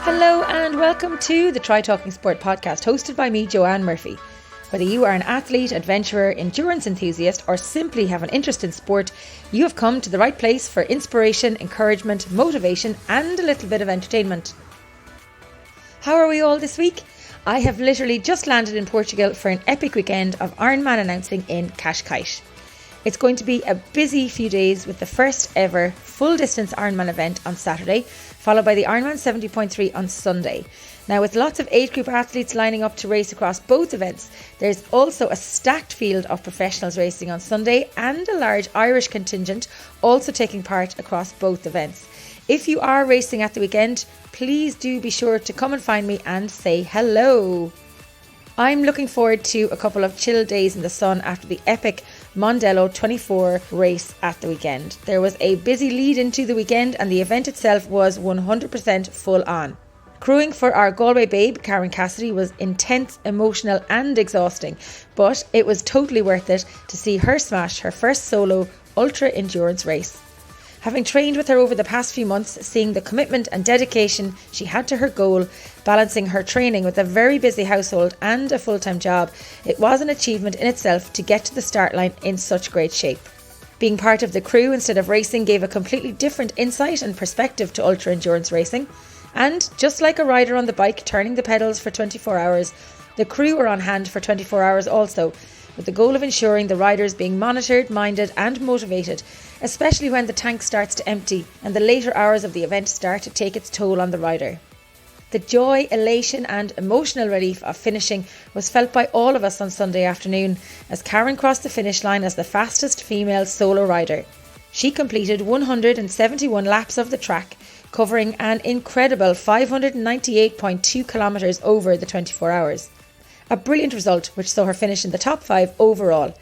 Hello and welcome to the Try Talking Sport podcast, hosted by me, Joanne Murphy. Whether you are an athlete, adventurer, endurance enthusiast, or simply have an interest in sport, you have come to the right place for inspiration, encouragement, motivation, and a little bit of entertainment. How are we all this week? I have literally just landed in Portugal for an epic weekend of Ironman announcing in Cascais. It's going to be a busy few days with the first ever full distance Ironman event on Saturday, followed by the Ironman 70.3 on Sunday. Now, with lots of age group athletes lining up to race across both events, there's also a stacked field of professionals racing on Sunday and a large Irish contingent also taking part across both events. If you are racing at the weekend, please do be sure to come and find me and say hello. I'm looking forward to a couple of chill days in the sun after the epic Mondello 24 race at the weekend. There was a busy lead into the weekend and the event itself was 100% full on. Crewing for our Galway babe, Karen Cassidy, was intense, emotional and exhausting, but it was totally worth it to see her smash her first solo ultra endurance race. Having trained with her over the past few months, seeing the commitment and dedication she had to her goal, balancing her training with a very busy household and a full-time job, it was an achievement in itself to get to the start line in such great shape. Being part of the crew instead of racing gave a completely different insight and perspective to ultra endurance racing. And just like a rider on the bike turning the pedals for 24 hours, the crew were on hand for 24 hours also, with the goal of ensuring the riders being monitored, minded and motivated, especially when the tank starts to empty and the later hours of the event start to take its toll on the rider. The joy, elation and emotional relief of finishing was felt by all of us on Sunday afternoon as Karen crossed the finish line as the fastest female solo rider. She completed 171 laps of the track, covering an incredible 598.2 kilometres over the 24 hours. A brilliant result which saw her finish in the top 5 overall.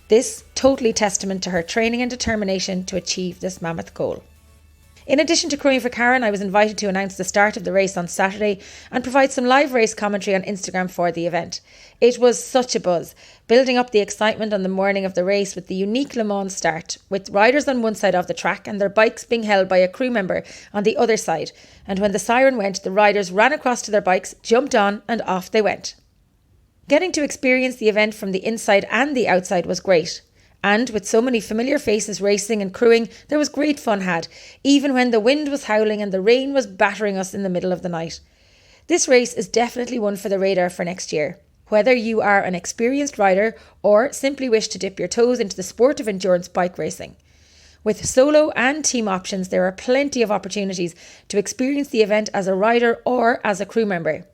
This totally testament to her training and determination to achieve this mammoth goal. In addition to crewing for Karen, I was invited to announce the start of the race on Saturday and provide some live race commentary on Instagram for the event. It was such a buzz, building up the excitement on the morning of the race with the unique Le Mans start, with riders on one side of the track and their bikes being held by a crew member on the other side. And when the siren went, the riders ran across to their bikes, jumped on and off they went. Getting to experience the event from the inside and the outside was great. And with so many familiar faces racing and crewing, there was great fun had, even when the wind was howling and the rain was battering us in the middle of the night. This race is definitely one for the radar for next year. Whether you are an experienced rider or simply wish to dip your toes into the sport of endurance bike racing. With solo and team options, there are plenty of opportunities to experience the event as a rider or as a crew member.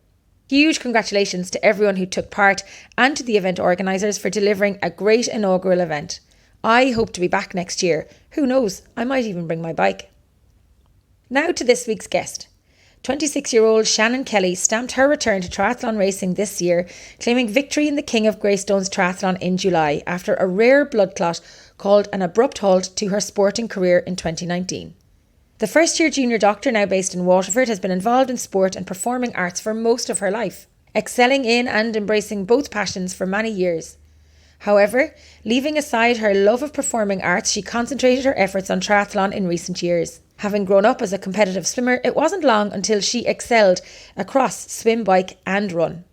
Huge congratulations to everyone who took part and to the event organisers for delivering a great inaugural event. I hope to be back next year. Who knows, I might even bring my bike. Now to this week's guest. 26-year-old Shannon Kelly stamped her return to triathlon racing this year, claiming victory in the King of Greystones Triathlon in July after a rare blood clot called an abrupt halt to her sporting career in 2019. The first-year junior doctor, now based in Waterford, has been involved in sport and performing arts for most of her life, excelling in and embracing both passions for many years. However, leaving aside her love of performing arts, she concentrated her efforts on triathlon in recent years. Having grown up as a competitive swimmer, it wasn't long until she excelled across swim, bike and run.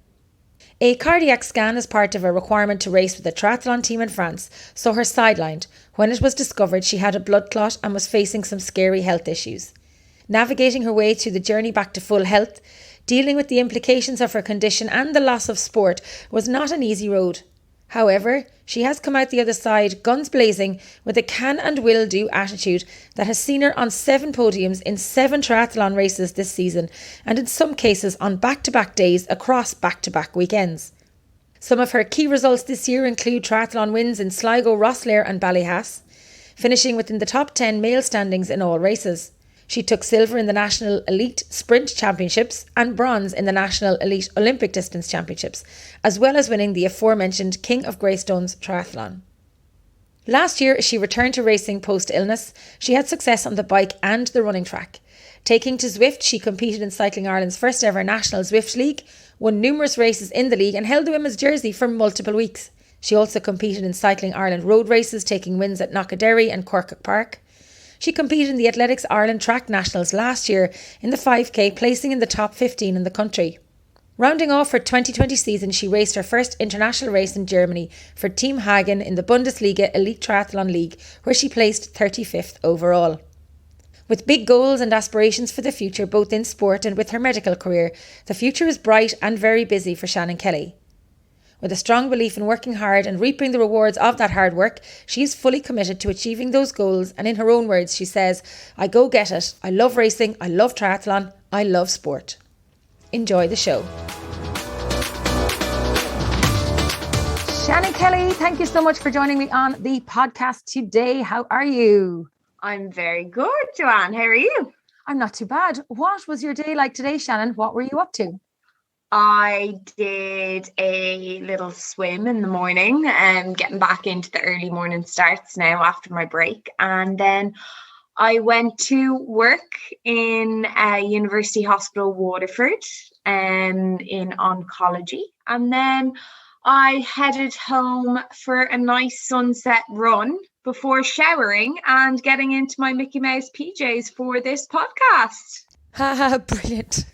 A cardiac scan as part of a requirement to race with a triathlon team in France saw her sidelined when it was discovered she had a blood clot and was facing some scary health issues. Navigating her way through the journey back to full health, dealing with the implications of her condition and the loss of sport was not an easy road. However, she has come out the other side guns blazing with a can and will do attitude that has seen her on 7 podiums in 7 triathlon races this season and in some cases on back-to-back days across back-to-back weekends. Some of her key results this year include triathlon wins in Sligo, Rosslare and Ballyhass, finishing within the top 10 male standings in all races. She took silver in the National Elite Sprint Championships and bronze in the National Elite Olympic Distance Championships, as well as winning the aforementioned King of Greystones Triathlon. Last year, she returned to racing post-illness. She had success on the bike and the running track. Taking to Zwift, she competed in Cycling Ireland's first ever National Zwift League, won numerous races in the league and held the women's jersey for multiple weeks. She also competed in Cycling Ireland road races, taking wins at Knockaderry and Cork Park. She competed in the Athletics Ireland Track Nationals last year in the 5K, placing in the top 15 in the country. Rounding off her 2020 season, she raced her first international race in Germany for Team Hagen in the Bundesliga Elite Triathlon League, where she placed 35th overall. With big goals and aspirations for the future, both in sport and with her medical career, the future is bright and very busy for Shannon Kelly. With a strong belief in working hard and reaping the rewards of that hard work, she is fully committed to achieving those goals, and in her own words, she says, "I go get it. I love racing. I love triathlon. I love sport." Enjoy the show. Shannon Kelly, thank you so much for joining me on the podcast today. How are you? I'm very good, Joanne. How are you? I'm not too bad. What was your day like today, Shannon? What were you up to? I did a little swim in the morning and getting back into the early morning starts now after my break. And then I went to work in University Hospital Waterford in oncology. And then I headed home for a nice sunset run before showering and getting into my Mickey Mouse PJs for this podcast. Haha, brilliant.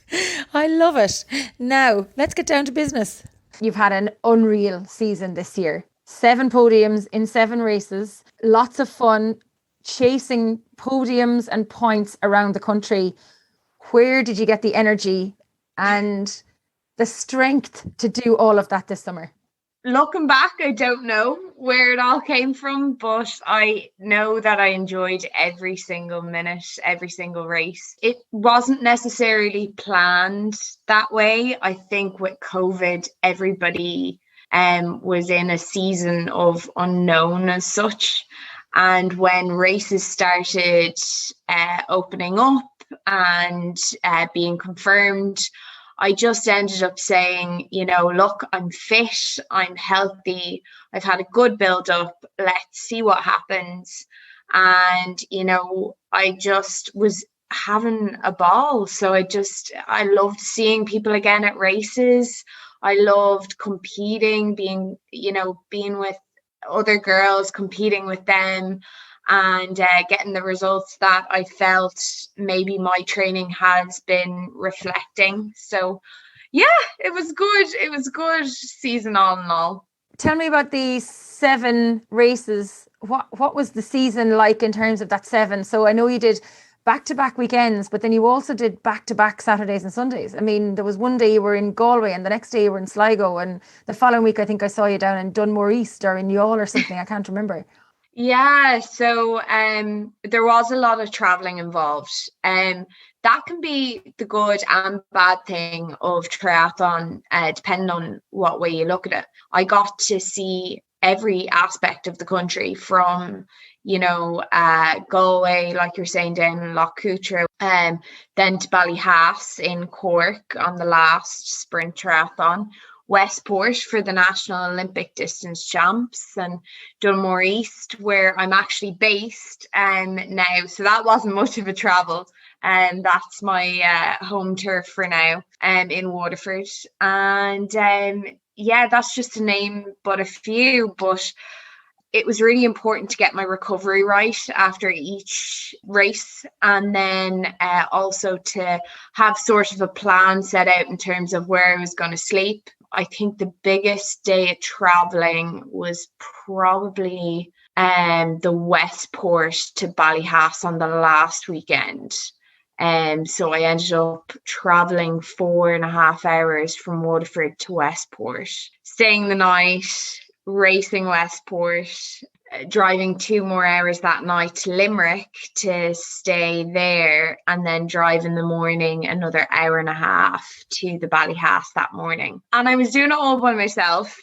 I love it. Now, let's get down to business. You've had an unreal season this year. 7 podiums in 7 races. Lots of fun chasing podiums and points around the country. Where did you get the energy and the strength to do all of that this summer? Looking back, I don't know where it all came from, but I know that I enjoyed every single minute, every single race. It wasn't necessarily planned that way. I think with COVID, everybody was in a season of unknown as such. And when races started opening up and being confirmed, I just ended up saying, look, I'm fit, I'm healthy, I've had a good build up, let's see what happens. And, I just was having a ball. So I loved seeing people again at races. I loved competing, being with other girls, competing with them, and getting the results that I felt maybe my training has been reflecting. So yeah, it was good. It was a good season all in all. Tell me about the 7 races. What was the season like in terms of that 7? So I know you did back-to-back weekends, but then you also did back-to-back Saturdays and Sundays. I mean, there was one day you were in Galway and the next day you were in Sligo, and the following week I think I saw you down in Dunmore East or in Youghal or something. I can't remember. Yeah, so there was a lot of traveling involved. That can be the good and bad thing of triathlon, depending on what way you look at it. I got to see every aspect of the country from, Galway, like you're saying, down in Lough Cutra, then to Ballyhass in Cork on the last sprint triathlon, Westport for the National Olympic Distance Champs, and Dunmore East, where I'm actually based now. So that wasn't much of a travel. And that's my home turf for now in Waterford. And that's just to name but a few. But it was really important to get my recovery right after each race, and then also to have sort of a plan set out in terms of where I was going to sleep. I think the biggest day of traveling was probably the Westport to Ballyhass on the last weekend. So I ended up traveling 4.5 hours from Waterford to Westport, staying the night, racing Westport, driving 2 more hours that night to Limerick to stay there, and then drive in the morning another 1.5 hours to the Ballyhass that morning. And I was doing it all by myself,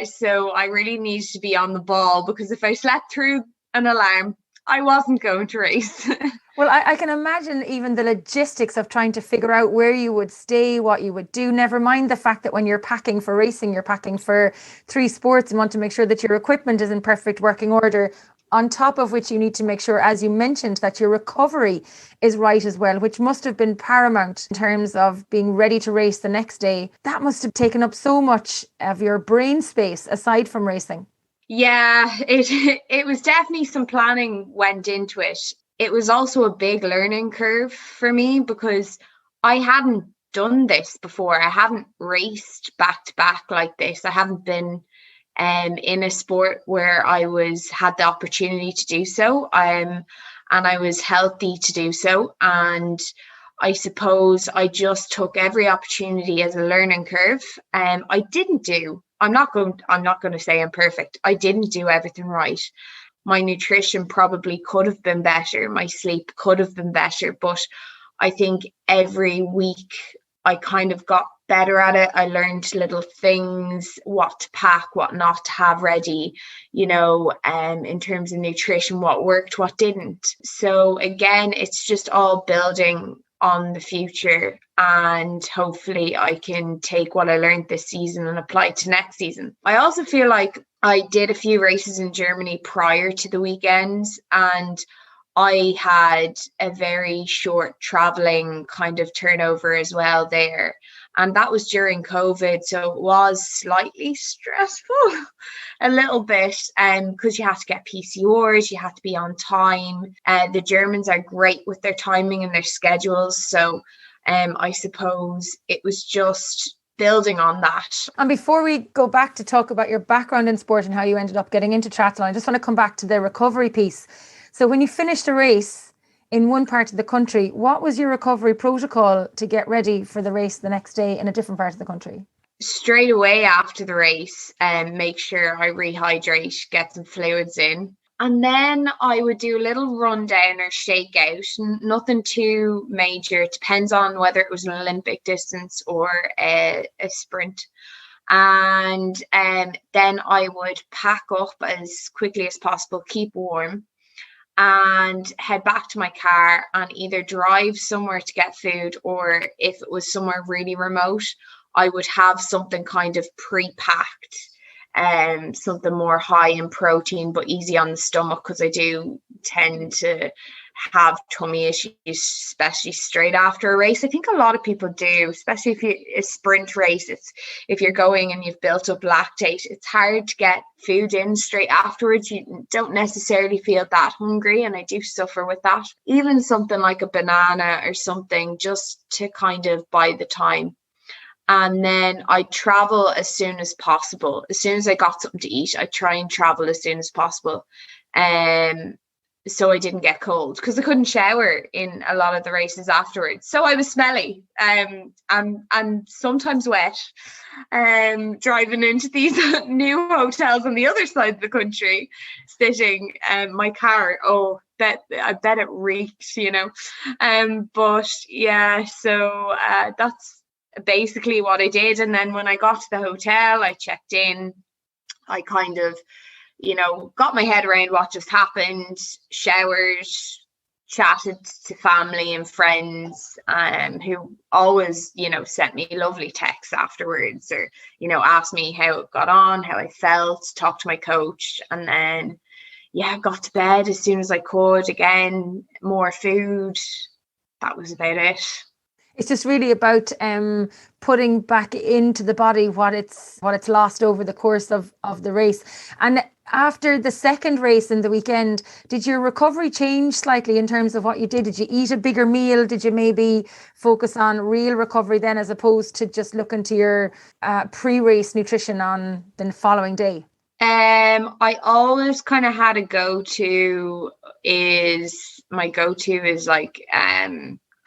so I really needed to be on the ball, because if I slept through an alarm, I wasn't going to race. Well, I can imagine even the logistics of trying to figure out where you would stay, what you would do, never mind the fact that when you're packing for racing, you're packing for 3 sports and want to make sure that your equipment is in perfect working order. On top of which you need to make sure, as you mentioned, that your recovery is right as well, which must have been paramount in terms of being ready to race the next day. That must have taken up so much of your brain space aside from racing. Yeah, it was definitely some planning went into it. it was also a big learning curve for me because I hadn't done this before. I haven't raced back to back like this. I haven't been in a sport where I had the opportunity to do so. And I was healthy to do so. And I suppose I just took every opportunity as a learning curve. I'm not going to say I'm perfect. I didn't do everything right. My nutrition probably could have been better. My sleep could have been better. But I think every week I kind of got better at it. I learned little things, what to pack, what not to have ready, in terms of nutrition, what worked, what didn't. So again, it's just all building on the future, and hopefully I can take what I learned this season and apply it to next season. I also feel like I did a few races in Germany prior to the weekends, and I had a very short traveling kind of turnover as well there. And that was during COVID. So it was slightly stressful, a little bit, because you have to get PCRs, you have to be on time. The Germans are great with their timing and their schedules. So I suppose it was just building on that. And before we go back to talk about your background in sport and how you ended up getting into triathlon, I just want to come back to the recovery piece. So when you finished a race in one part of the country, what was your recovery protocol to get ready for the race the next day in a different part of the country? Straight away after the race, make sure I rehydrate, get some fluids in. And then I would do a little rundown or shakeout, nothing too major. It depends on whether it was an Olympic distance or a sprint. And then I would pack up as quickly as possible, keep warm, and head back to my car and either drive somewhere to get food, or if it was somewhere really remote, I would have something kind of pre-packed, something more high in protein but easy on the stomach, because I do tend to have tummy issues, especially straight after a race. I think a lot of people do, especially if you a sprint race. If you're going and you've built up lactate, it's hard to get food in straight afterwards. You don't necessarily feel that hungry, and I do suffer with that. Even something like a banana or something, just to kind of buy the time. And then I travel as soon as possible. As soon as I got something to eat, I try and travel as soon as possible. So I didn't get cold, because I couldn't shower in a lot of the races afterwards. So I was smelly and sometimes wet, driving into these new hotels on the other side of the country, sitting my car. I bet it reeked, but yeah, so that's basically what I did. And then when I got to the hotel, I checked in, I kind of got my head around what just happened, showered, chatted to family and friends, who always, sent me lovely texts afterwards, or, asked me how it got on, how I felt, talked to my coach. And then, got to bed as soon as I could. Again, more food. That was about it. It's just really about putting back into the body what it's lost over the course of the race. And after the second race in the weekend, did your recovery change slightly in terms of what you did? Did you eat a bigger meal? Did you maybe focus on real recovery then, as opposed to just looking to your pre-race nutrition on the following day? I always kind of had a go-to is like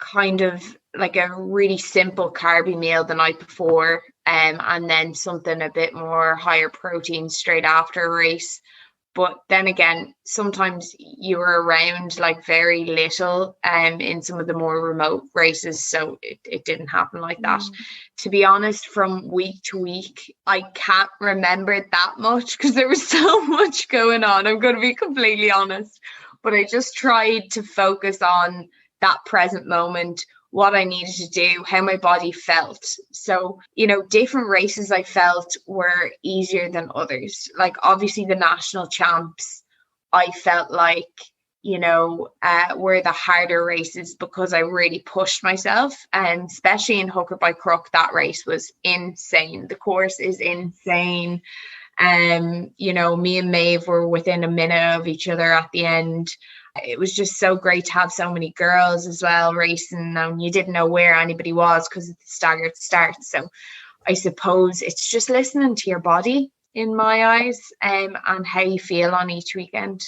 kind of like a really simple carby meal the night before, and then something a bit more higher protein straight after a race. But then again, sometimes you were around like very little in some of the more remote races, so it didn't happen like that. To be honest, from week to week, I can't remember that much, because there was so much going on. I'm going to be completely honest, but I just tried to focus on that present moment, what I needed to do, how my body felt. So, different races I felt were easier than others. Like obviously the national champs, I felt like, were the harder races, because I really pushed myself. And especially in Hooker by Crook, that race was insane. The course is insane. Me and Maeve were within a minute of each other at the end. It was just so great to have so many girls as well racing, and you didn't know where anybody was because of the staggered start. So I suppose it's just listening to your body in my eyes, and how you feel on each weekend.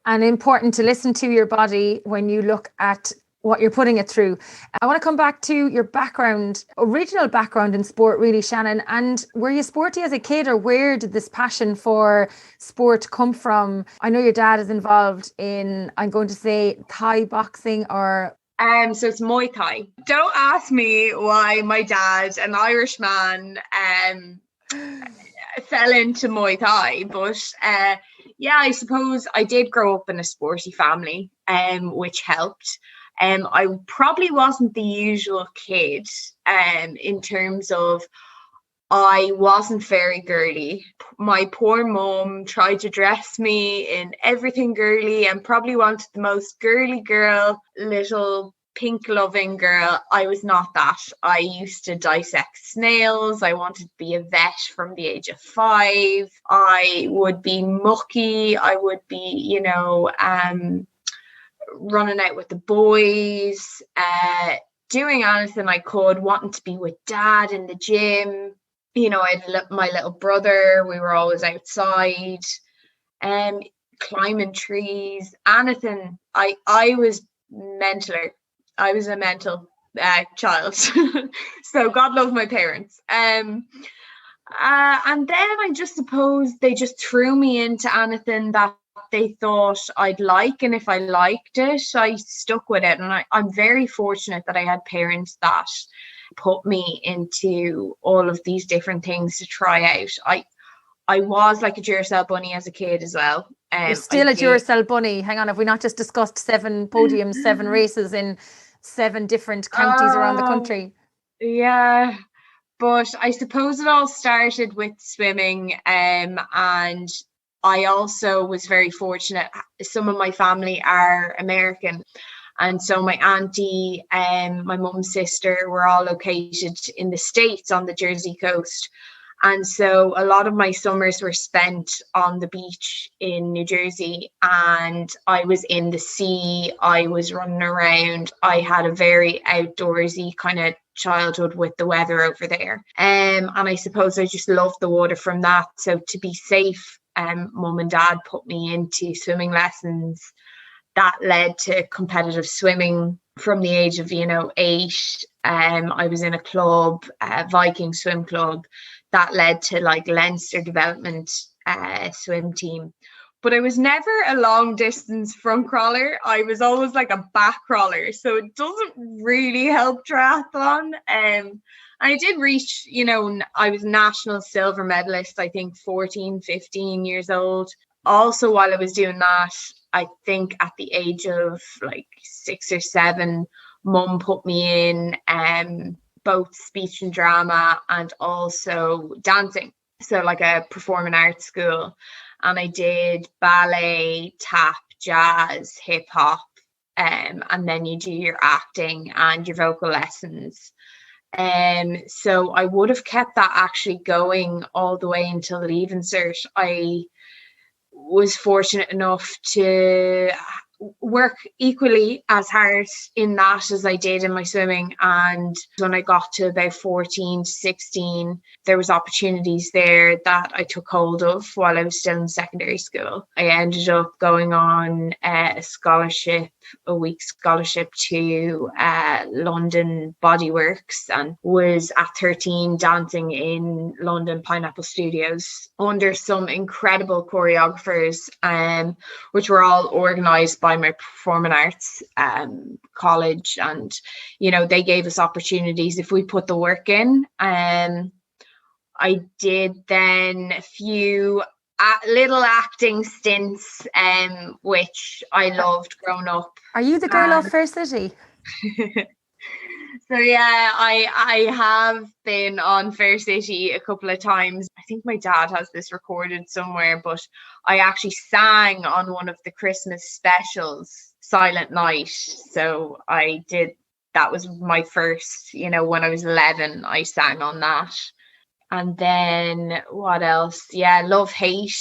And important to listen to your body when you look at what you're putting it through. I want to come back to your background, original background in sport, really, Shannon. And were you sporty as a kid, or where did this passion for sport come from? I know your dad is involved in, I'm going to say, Thai boxing or... So it's Muay Thai. Don't ask me why my dad, an Irishman, fell into Muay Thai, but yeah, I suppose I did grow up in a sporty family, which helped. I probably wasn't the usual kid, in terms of I wasn't very girly. My poor mum tried to dress me in everything girly and probably wanted the most girly girl, little pink loving girl. I was not that. I used to dissect snails. I wanted to be a vet from the age of 5. I would be mucky. I would be, running out with the boys, doing anything I could, wanting to be with dad in the gym. I had my little brother. We were always outside, climbing trees, anything. I was mentaler. I was a mental child. So God love my parents. And then I just suppose they just threw me into anything that they thought I'd like, and if I liked it, I stuck with it. And I'm very fortunate that I had parents that put me into all of these different things to try out. I was like a Duracell bunny as a kid as well. You're still a Duracell bunny. Hang on, have we not just discussed 7 podiums, 7 races in 7 different counties around the country? Yeah, but I suppose it all started with swimming, and I also was very fortunate. Some of my family are American, and so my auntie and my mum's sister were all located in the States on the Jersey coast. And so a lot of my summers were spent on the beach in New Jersey, and I was in the sea. I was running around. I had a very outdoorsy kind of childhood with the weather over there. And I suppose I just loved the water from that. So to be safe, mum and dad put me into swimming lessons. That led to competitive swimming from the age of 8. I was in a club, Viking swim club. That led to like Leinster development swim team. But I was never a long distance front crawler. I was always like a back crawler. So it doesn't really help triathlon. I did reach, I was national silver medalist, I think 14, 15 years old. Also, while I was doing that, I think at the age of like 6 or 7, mum put me in both speech and drama and also dancing. So like a performing arts school. And I did ballet, tap, jazz, hip hop. And then you do your acting and your vocal lessons. So I would have kept that actually going all the way until Leaving Cert. I was fortunate enough to work equally as hard in that as I did in my swimming. And when I got to about 14 to 16, there was opportunities there that I took hold of while I was still in secondary school. I ended up going on a week scholarship to London Bodyworks, and was at 13 dancing in London Pineapple Studios under some incredible choreographers, which were all organised by my performing arts college. And they gave us opportunities if we put the work in. I did then a few little acting stints, which I loved growing up. Are you the girl of Fair City? So yeah, I have been on Fair City a couple of times. I think my dad has this recorded somewhere, but I actually sang on one of the Christmas specials, Silent Night. So I did, that was my first, when I was 11, I sang on that. And then what else? Yeah, love hate.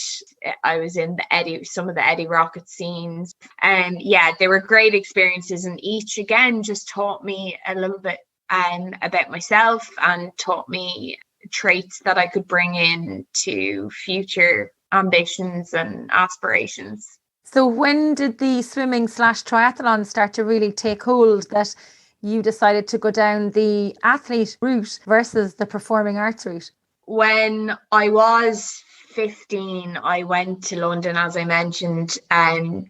I was in some of the Eddie Rocket scenes. And yeah, they were great experiences, and each again just taught me a little bit about myself and taught me traits that I could bring in to future ambitions and aspirations. So when did the swimming/triathlon start to really take hold, that you decided to go down the athlete route versus the performing arts route? When I was 15, I went to London, as I mentioned,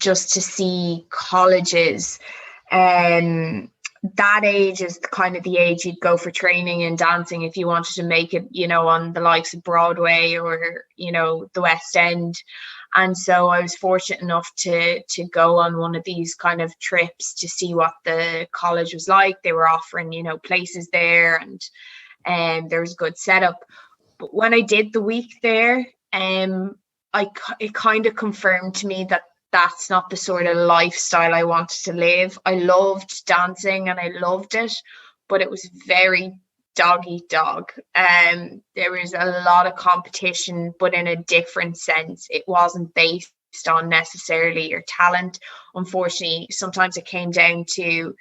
just to see colleges. That age is kind of the age you'd go for training in dancing if you wanted to make it, on the likes of Broadway or, the West End. And so I was fortunate enough to go on one of these kind of trips to see what the college was like. They were offering, places there, and there was a good setup. But when I did the week there, it kind of confirmed to me that that's not the sort of lifestyle I wanted to live. I loved dancing and I loved it, but it was very dog eat dog. There was a lot of competition, but in a different sense. It wasn't based on necessarily your talent. Unfortunately, sometimes it came down to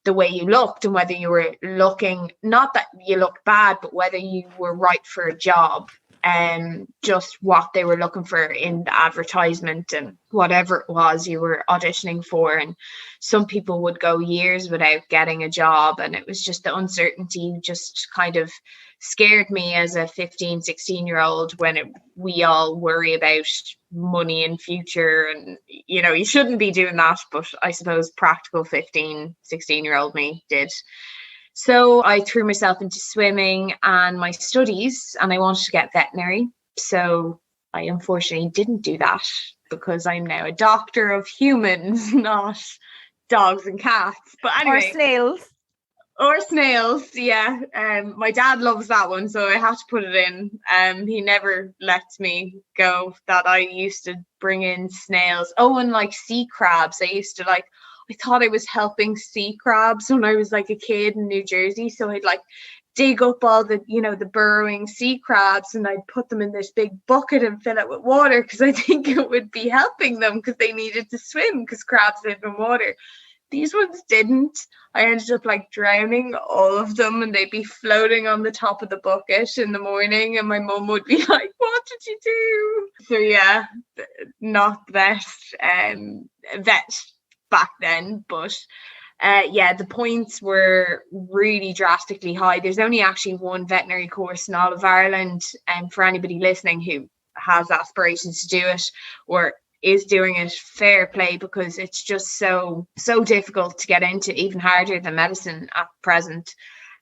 the way you looked and whether you were looking, not that you looked bad, but whether you were right for a job, and just what they were looking for in the advertisement and whatever it was you were auditioning for. And some people would go years without getting a job, and it was just the uncertainty just kind of scared me as a 15, 16-year-old when we all worry about money and future, and you shouldn't be doing that, but I suppose practical 15, 16-year-old me did. So I threw myself into swimming and my studies, and I wanted to get veterinary. So I unfortunately didn't do that because I'm now a doctor of humans, not dogs and cats. But anyway. Or snails, yeah. My dad loves that one, so I have to put it in. He never lets me go that I used to bring in snails. Oh, and like sea crabs. I thought I was helping sea crabs when I was like a kid in New Jersey. So I'd like dig up all the, the burrowing sea crabs, and I'd put them in this big bucket and fill it with water because I think it would be helping them because they needed to swim because crabs live in water. These ones didn't. I ended up like drowning all of them, and they'd be floating on the top of the bucket in the morning, and my mum would be like, "What did you do?" So yeah, not the best vet back then, but the points were really drastically high. There's only actually one veterinary course in all of Ireland, and for anybody listening who has aspirations to do it or is doing it, fair play, because it's just so difficult to get into, even harder than medicine at present.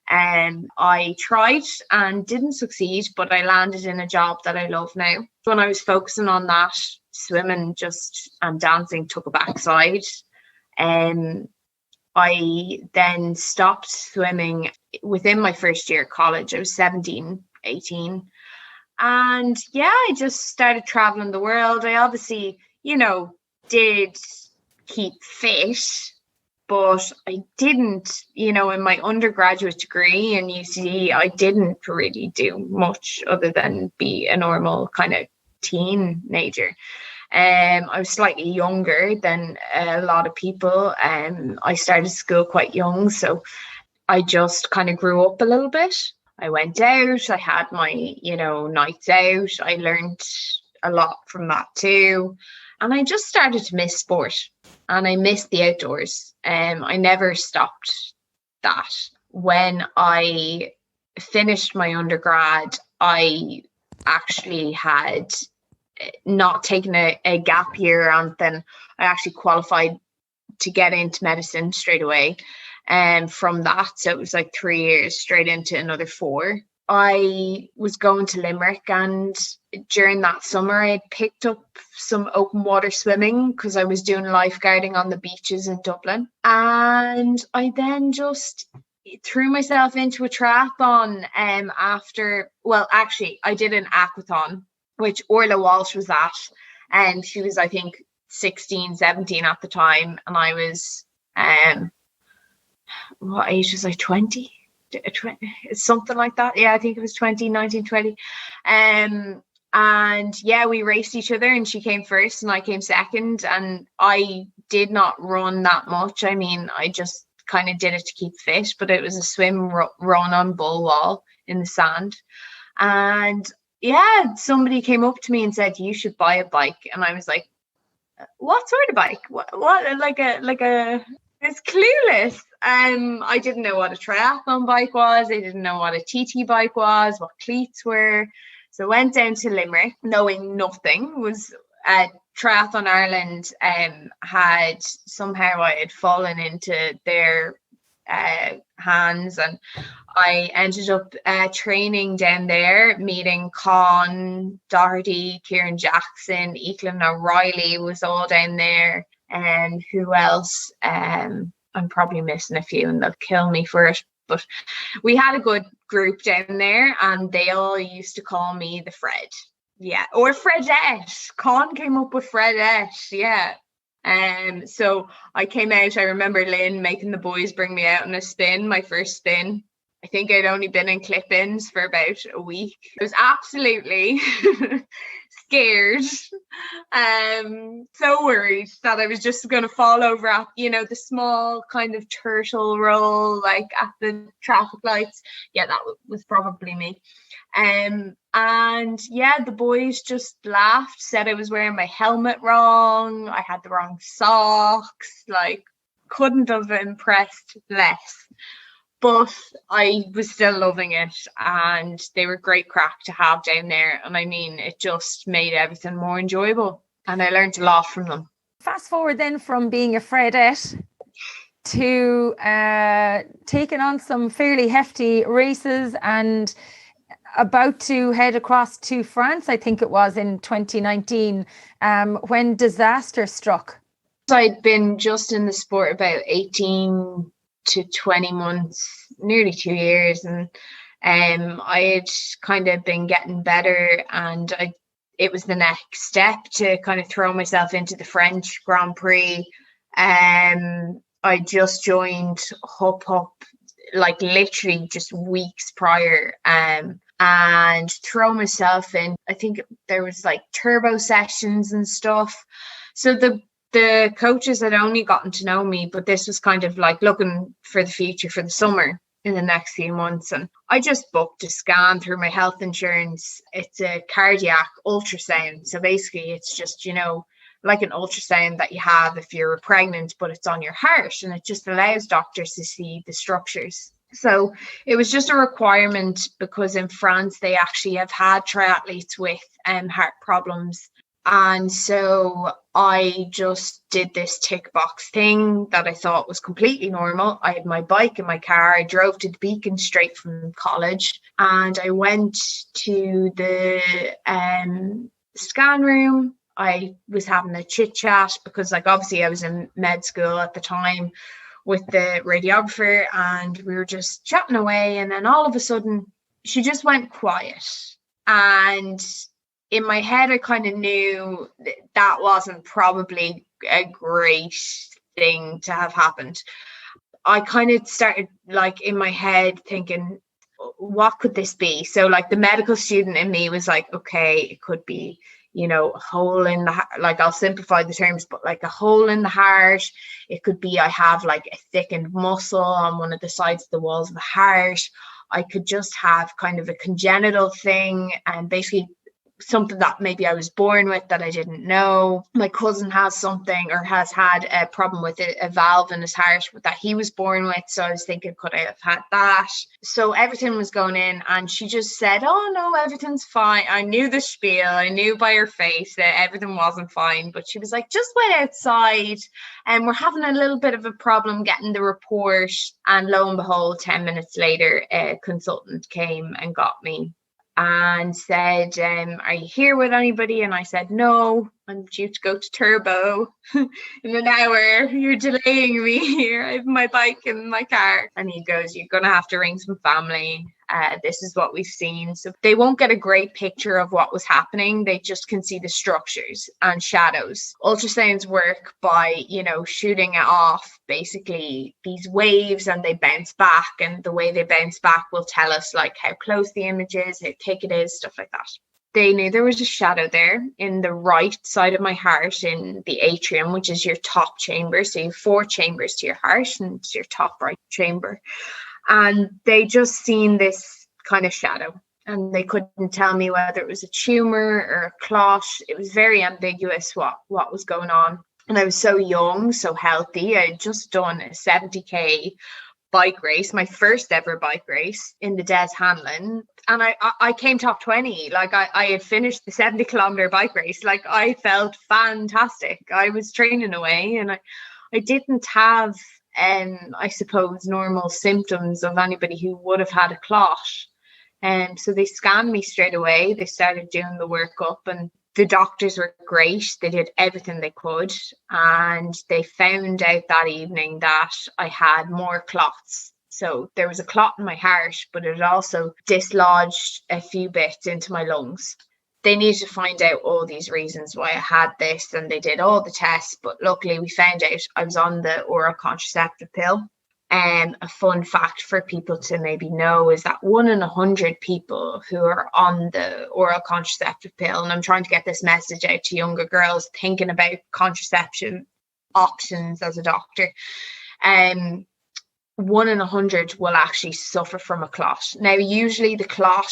And I tried and didn't succeed, but I landed in a job that I love now. When I was focusing on that, swimming and dancing took a backside. I then stopped swimming within my first year of college. I was 17, 18. And yeah, I just started traveling the world. I obviously, did keep fit, but I didn't, in my undergraduate degree in UCD, I didn't really do much other than be a normal kind of teenager. I was slightly younger than a lot of people. I started school quite young, so I just kind of grew up a little bit. I went out, I had my, nights out. I learned a lot from that too. And I just started to miss sport, and I missed the outdoors. I never stopped that. When I finished my undergrad, I actually had not taken a gap year, and then I actually qualified to get into medicine straight away. And from that, so it was like 3 years straight into another 4. I was going to Limerick, and during that summer I picked up some open water swimming because I was doing lifeguarding on the beaches in Dublin. And I then just threw myself into a triathlon I did an aquathon, which Orla Walsh was at, and she was, I think, 16, 17 at the time, and I was what age was I? 20. something like that. Yeah, I think it was 2019, 20. And yeah, we raced each other, and she came first and I came second. And I did not run that much. I mean, I just kind of did it to keep fit, but it was a swim run on Bull Wall in the sand. And yeah, somebody came up to me and said, you should buy a bike. And I was like, what sort of bike? What like a it's clueless. I didn't know what a triathlon bike was. I didn't know what a TT bike was, what cleats were. So I went down to Limerick knowing nothing. Was Triathlon Ireland had somehow I had fallen into their hands, and I ended up training down there, meeting Con, Doherty, Kieran Jackson, Eklund O'Reilly was all down there. And who else? I'm probably missing a few and they'll kill me for it. But we had a good group down there, and they all used to call me the Fred. Yeah, or Fredette. Con came up with Fredette. Yeah. So I came out. I remember Lynn making the boys bring me out on a spin, my first spin. I think I'd only been in clip-ins for about a week. I was absolutely scared, so worried that I was just going to fall over at, the small kind of turtle roll, like at the traffic lights. Yeah, that was probably me. And yeah, the boys just laughed, said I was wearing my helmet wrong. I had the wrong socks, like couldn't have impressed less. But I was still loving it, and they were great crack to have down there. And I mean, it just made everything more enjoyable, and I learned a lot from them. Fast forward then from being a Fredette to taking on some fairly hefty races and about to head across to France, I think it was in 2019, when disaster struck. I'd been just in the sport about 18 to 20 months, nearly 2 years, and I had kind of been getting better, and it was the next step to kind of throw myself into the French Grand Prix. I just joined Hup Hup like literally just weeks prior, and throw myself in. I think there was like turbo sessions and stuff. So the coaches had only gotten to know me, but this was kind of like looking for the future for the summer in the next few months. And I just booked a scan through my health insurance. It's a cardiac ultrasound. So basically it's just, like an ultrasound that you have if you're pregnant, but it's on your heart, and it just allows doctors to see the structures. So it was just a requirement because in France, they actually have had triathletes with heart problems. And so I just did this tick box thing that I thought was completely normal. I had my bike in my car. I drove to the Beacon straight from college, and I went to the scan room. I was having a chit chat because obviously I was in med school at the time with the radiographer, and we were just chatting away. And then all of a sudden she just went quiet. And in my head, I kind of knew that wasn't probably a great thing to have happened. I kind of started in my head thinking, what could this be? So the medical student in me was like, okay, it could be, a hole in the heart. I'll simplify the terms, but a hole in the heart. It could be I have a thickened muscle on one of the sides of the walls of the heart. I could just have kind of a congenital thing, and basically something that maybe I was born with that I didn't know. My cousin has something, or has had a problem with a valve in his heart that he was born with. So I was thinking, could I have had that? So everything was going in, and she just said, oh no, everything's fine. I knew the spiel. I knew by her face that everything wasn't fine, but she was like, just wait outside, and we're having a little bit of a problem getting the report. And lo and behold, 10 minutes later, a consultant came and got me and said, are you here with anybody? And I said, no. I'm due to go to Turbo in an hour. You're delaying me here. I have my bike in my car. And he goes, you're going to have to ring some family. This is what we've seen. So they won't get a great picture of what was happening. They just can see the structures and shadows. Ultrasounds work by, shooting it off, basically these waves, and they bounce back. And the way they bounce back will tell us like how close the image is, how thick it is, stuff like that. They knew there was a shadow there in the right side of my heart, in the atrium, which is your top chamber. So you have 4 chambers to your heart, and it's your top right chamber. And they just seen this kind of shadow, and they couldn't tell me whether it was a tumor or a clot. It was very ambiguous what was going on. And I was so young, so healthy. I had just done a 70k bike race, my first ever bike race in the Des Hanlon, and I came top 20. Like I had finished the 70-kilometer bike race. Like I felt fantastic. I was training away, and I didn't have I suppose normal symptoms of anybody who would have had a clot. And so they scanned me straight away. They started doing the workup, and the doctors were great. They did everything they could, and they found out that evening that I had more clots. So there was a clot in my heart, but it also dislodged a few bits into my lungs. They needed to find out all these reasons why I had this, and they did all the tests, but luckily we found out I was on the oral contraceptive pill. A fun fact for people to maybe know is that 1 in 100 people who are on the oral contraceptive pill, and I'm trying to get this message out to younger girls thinking about contraception options as a doctor, 1 in 100 will actually suffer from a clot. Now, usually the clot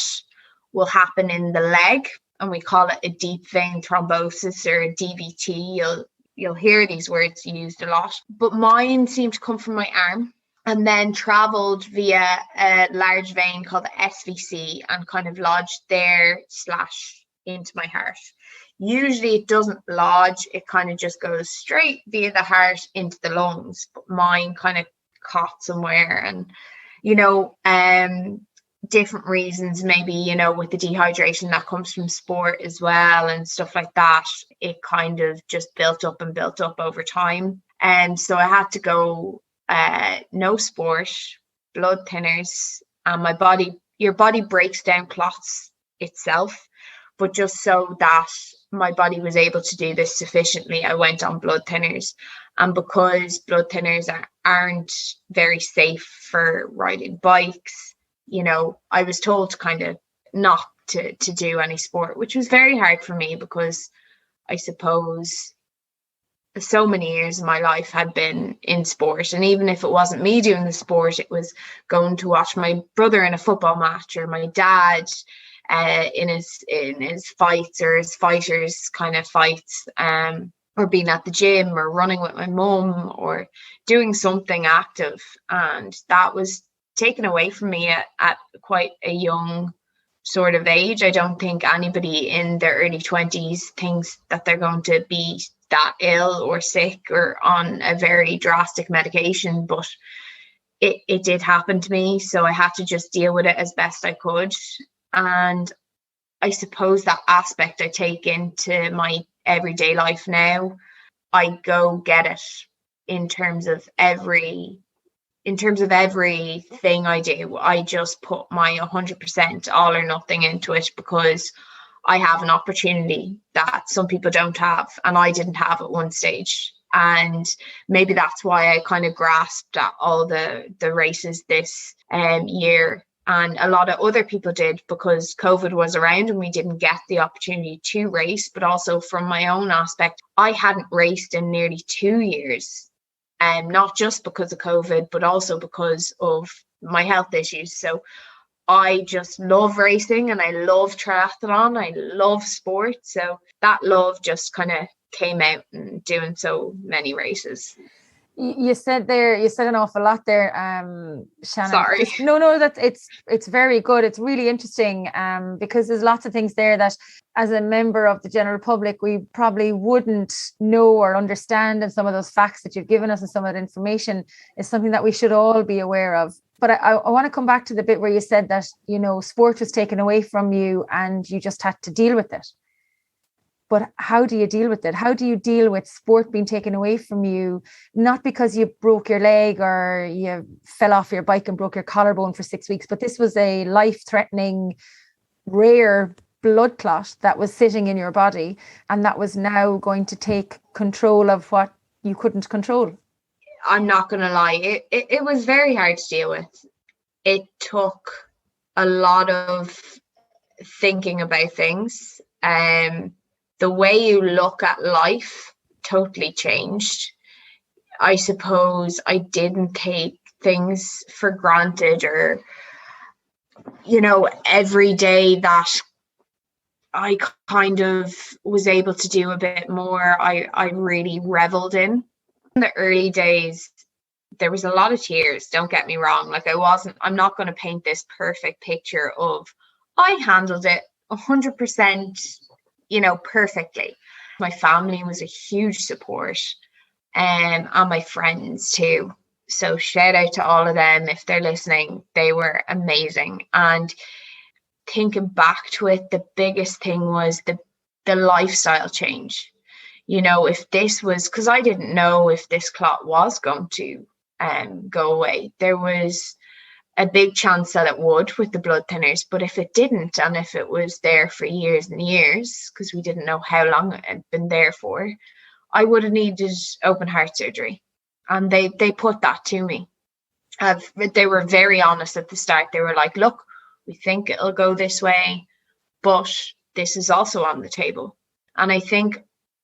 will happen in the leg, and we call it a deep vein thrombosis or a DVT. You'll hear these words used a lot, but mine seemed to come from my arm and then traveled via a large vein called the SVC and kind of lodged there / into my heart. Usually it doesn't lodge, it kind of just goes straight via the heart into the lungs, but mine kind of caught somewhere. And different reasons, maybe with the dehydration that comes from sport as well and stuff like that, it kind of just built up over time. And so I had to go no sport, blood thinners, and your body breaks down clots itself, but just so that my body was able to do this sufficiently, I went on blood thinners. And because blood thinners aren't very safe for riding bikes, I was told to kind of not to do any sport, which was very hard for me because I suppose so many years of my life had been in sport. And even if it wasn't me doing the sport, it was going to watch my brother in a football match, or my dad in his fights, or his fighters kind of fights, or being at the gym, or running with my mum, or doing something active. And that was taken away from me at quite a young sort of age. I don't think anybody in their early 20s thinks that they're going to be that ill or sick or on a very drastic medication, but it did happen to me. So I had to just deal with it as best I could. And I suppose that aspect I take into my everyday life now. I go get it in terms of everything I do. I just put my 100% all or nothing into it, because I have an opportunity that some people don't have, and I didn't have at one stage. And maybe that's why I kind of grasped at all the races this year, and a lot of other people did, because COVID was around and we didn't get the opportunity to race. But also from my own aspect, I hadn't raced in nearly 2 years. Not just because of COVID, but also because of my health issues. So I just love racing, and I love triathlon. I love sport. So that love just kind of came out in doing so many races. You said an awful lot there, Shannon. Sorry. No, that's it's very good. It's really interesting, because there's lots of things there that, as a member of the general public, we probably wouldn't know or understand. And some of those facts that you've given us and some of that information is something that we should all be aware of. But I want to come back to the bit where you said that, sport was taken away from you and you just had to deal with it. But how do you deal with it? How do you deal with sport being taken away from you, not because you broke your leg or you fell off your bike and broke your collarbone for 6 weeks, but this was a life-threatening, rare blood clot that was sitting in your body, and that was now going to take control of what you couldn't control? I'm not going to lie. It was very hard to deal with. It took a lot of thinking about things. The way you look at life totally changed. I suppose I didn't take things for granted, or, every day that I kind of was able to do a bit more, I really reveled in. In the early days, there was a lot of tears, don't get me wrong. Like, I'm not going to paint this perfect picture of I handled it 100%, perfectly. My family was a huge support, and my friends too. So shout out to all of them if they're listening. They were amazing. And thinking back to it, the biggest thing was the lifestyle change. If this was, because I didn't know if this clot was going to go away. There was a big chance that it would with the blood thinners, but if it didn't, and if it was there for years and years, because we didn't know how long it had been there for, I would have needed open heart surgery. And they put that to me. They were very honest at the start. They were like, look, we think it'll go this way, but this is also on the table. And I think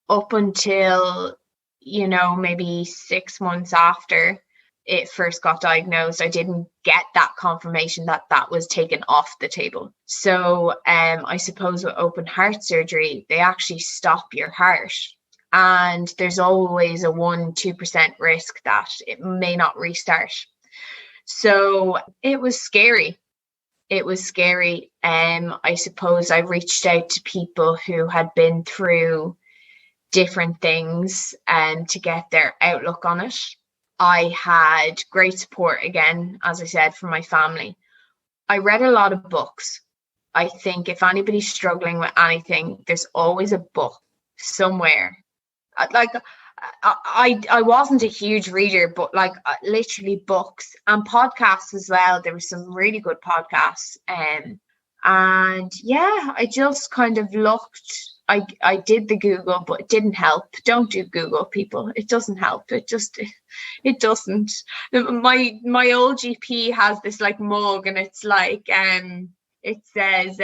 up until, maybe 6 months after it first got diagnosed, I didn't get that confirmation that was taken off the table. So I suppose with open heart surgery, they actually stop your heart. And there's always a 1-2% risk that it may not restart. So it was scary. It was scary. I suppose I reached out to people who had been through different things to get their outlook on it. I had great support, again, as I said, from my family. I read a lot of books. I think if anybody's struggling with anything, there's always a book somewhere. Like, I wasn't a huge reader, but literally books and podcasts as well. There were some really good podcasts. And yeah, I just kind of looked. I did the Google, but it didn't help. Don't do Google, people. It doesn't help. It doesn't. My old GP has this mug, and it's it says,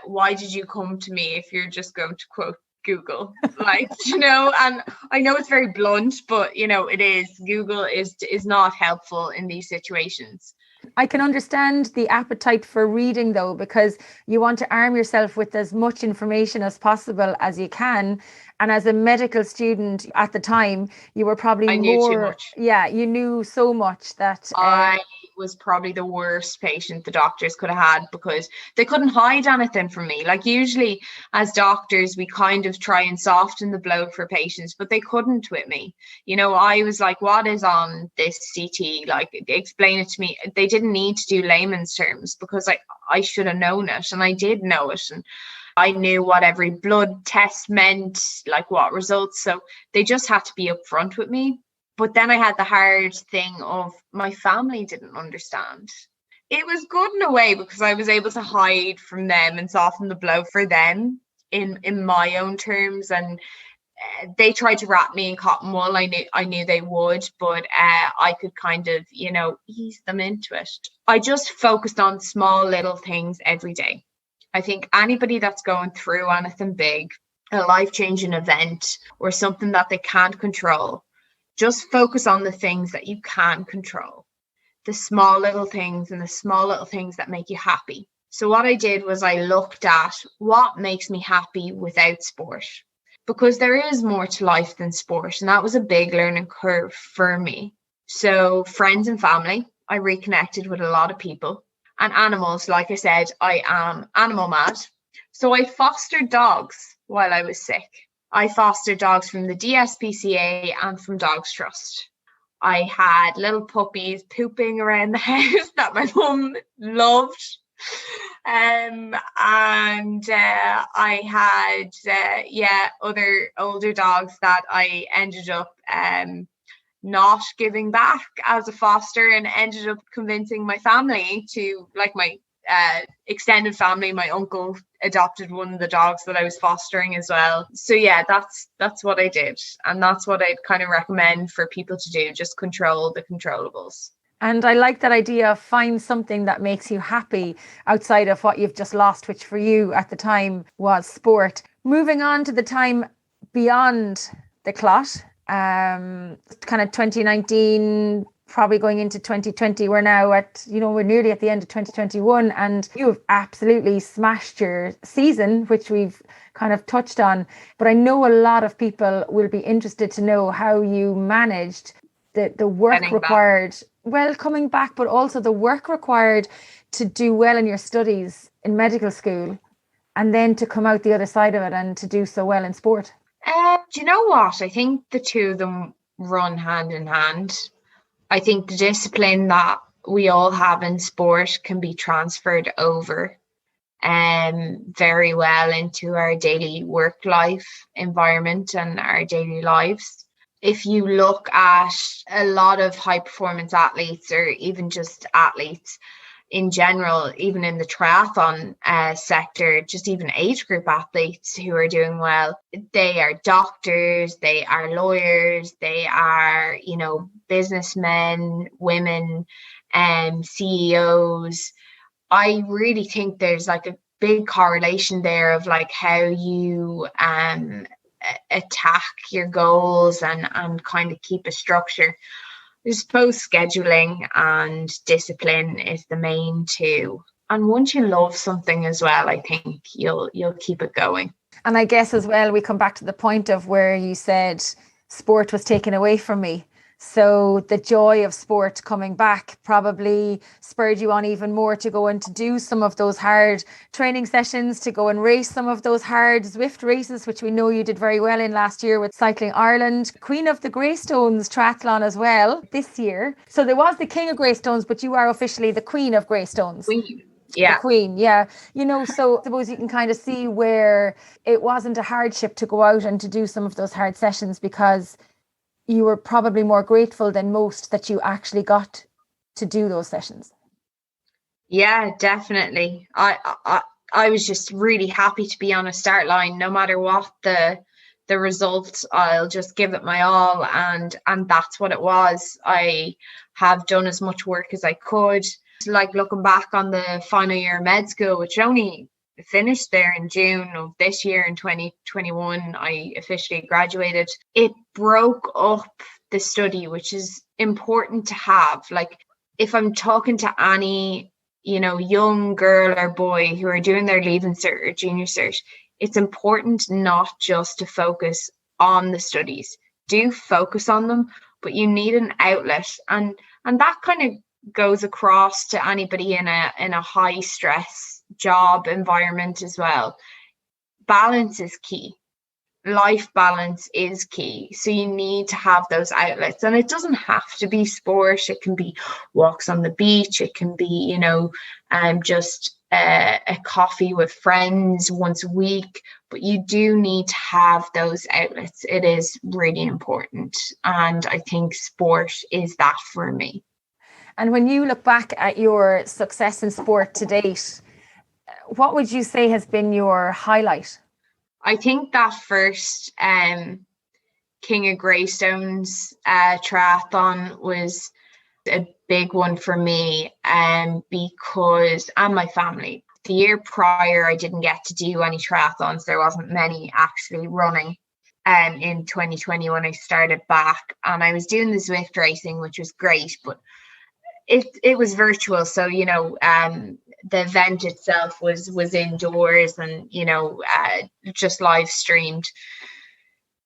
why did you come to me if you're just going to quote Google? And I know it's very blunt, but it is. Google is not helpful in these situations. I can understand the appetite for reading, though, because you want to arm yourself with as much information as possible as you can. And as a medical student at the time, you were probably I knew too much. Yeah, you knew so much that I was probably the worst patient the doctors could have had, because they couldn't hide anything from me. Usually as doctors, we kind of try and soften the blow for patients, but they couldn't with me. I was like, what is on this CT? Explain it to me. They didn't need to do layman's terms, because I should have known it, and I did know it. And I knew what every blood test meant, what results. So they just had to be upfront with me. But then I had the hard thing of my family didn't understand. It was good in a way, because I was able to hide from them and soften the blow for them in my own terms. And they tried to wrap me in cotton wool. I knew they would, but I could kind of, ease them into it. I just focused on small little things every day. I think anybody that's going through anything big, a life-changing event or something that they can't control, just focus on the things that you can control, the small little things and the small little things that make you happy. So what I did was I looked at what makes me happy without sport, because there is more to life than sport. And that was a big learning curve for me. So friends and family, I reconnected with a lot of people, and animals. Like I said, I am animal mad. So I fostered dogs while I was sick. I fostered dogs from the DSPCA and from Dogs Trust. I had little puppies pooping around the house that my mum loved. And I had other older dogs that I ended up not giving back as a foster, and ended up convincing my family to, like, my extended family, my uncle adopted one of the dogs that I was fostering as well. So yeah, that's what I did, and that's what I'd kind of recommend for people to do. Just control the controllables. And I like that idea of find something that makes you happy outside of what you've just lost, which for you at the time was sport. Moving on to the time beyond the clot, kind of 2019, probably going into 2020. We're now at, we're nearly at the end of 2021, and you have absolutely smashed your season, which we've kind of touched on. But I know a lot of people will be interested to know how you managed the work required, coming back, but also the work required to do well in your studies in medical school, and then to come out the other side of it and to do so well in sport. Do you know what? I think the two of them run hand in hand. I think the discipline that we all have in sport can be transferred over very well into our daily work life environment and our daily lives. If you look at a lot of high performance athletes, or even just athletes in general, even in the triathlon sector, just even age group athletes who are doing well, they are doctors, they are lawyers, they are, businessmen, women, and CEOs. I really think there's like a big correlation there of like how you attack your goals and kind of keep a structure. I suppose scheduling and discipline is the main two. And once you love something as well, I think you'll keep it going. And I guess as well, we come back to the point of where you said sport was taken away from me. So the joy of sport coming back probably spurred you on even more to go and to do some of those hard training sessions, to go and race some of those hard Zwift races, which we know you did very well in last year with Cycling Ireland, Queen of the Greystones Triathlon as well this year. So there was the King of Greystones, but you are officially the Queen of Greystones. Yeah. The Queen, yeah. So I suppose you can kind of see where it wasn't a hardship to go out and to do some of those hard sessions, because you were probably more grateful than most that you actually got to do those sessions. Yeah, definitely. I was just really happy to be on a start line, no matter what the results. I'll just give it my all, and that's what it was. I have done as much work as I could. Like, looking back on the final year of med school, which only finished there in June of this year in 2021, I officially graduated. It broke up the study, which is important to have. Like, if I'm talking to any, young girl or boy who are doing their leaving cert or junior cert, it's important not just to focus on the studies. Do focus on them, but you need an outlet, and that kind of goes across to anybody in a high stress job environment as well. Balance is key. Life balance is key. So you need to have those outlets, and it doesn't have to be sport. It can be walks on the beach. It can be, just a coffee with friends once a week. But you do need to have those outlets. It is really important, and I think sport is that for me. And when you look back at your success in sport to date, what would you say has been your highlight? I think that first King of Greystones triathlon was a big one for me, because, and my family. The year prior, I didn't get to do any triathlons. There wasn't many actually running. In 2020, when I started back, and I was doing the Zwift racing, which was great, but it was virtual. So, the event itself was indoors and, just live streamed.